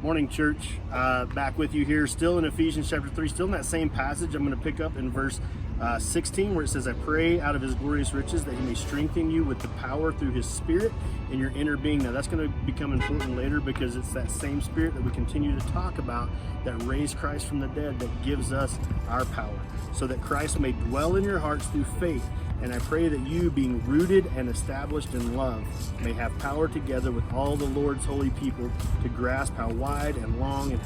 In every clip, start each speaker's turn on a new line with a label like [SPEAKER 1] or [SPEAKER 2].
[SPEAKER 1] Morning, church. Back with you here, still in Ephesians chapter 3, still in that same passage. I'm going to pick up in verse 16, where it says, I pray out of his glorious riches that he may strengthen you with the power through his spirit in your inner being. Now, that's going to become important later because it's that same spirit that we continue to talk about that raised Christ from the dead that gives us our power, so that Christ may dwell in your hearts through faith. And I pray that you, being rooted and established in love, may have power together with all the Lord's holy people to grasp how wide and long and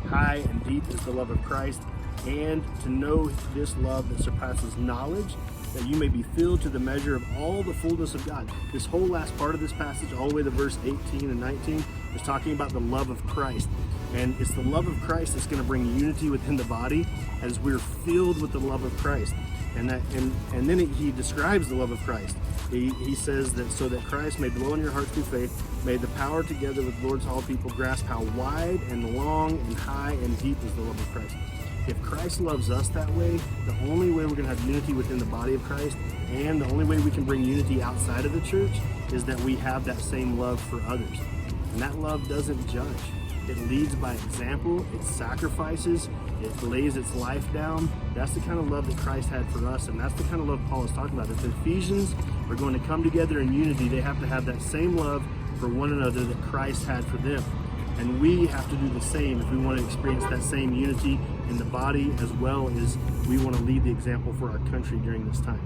[SPEAKER 1] high and deep is the love of Christ, and to know this love that surpasses knowledge, that you may be filled to the measure of all the fullness of God. This whole last part of this passage, all the way to verse 18 and 19, is talking about the love of Christ. And it's the love of Christ that's going to bring unity within the body as we're filled with the love of Christ. And then he describes the love of Christ. He says that so that Christ may dwell in your hearts through faith, may the power together with the Lord's holy people grasp how wide and long and high and deep is the love of Christ. If Christ loves us that way, the only way we're going to have unity within the body of Christ, and the only way we can bring unity outside of the church, is that we have that same love for others. And that love doesn't judge. It leads by example, it sacrifices, it lays its life down. That's the kind of love that Christ had for us, and that's the kind of love Paul is talking about. If the Ephesians are going to come together in unity, they have to have that same love for one another that Christ had for them. And we have to do the same if we want to experience that same unity in the body, as well as we want to lead the example for our country during this time.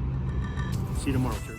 [SPEAKER 1] See you tomorrow, church.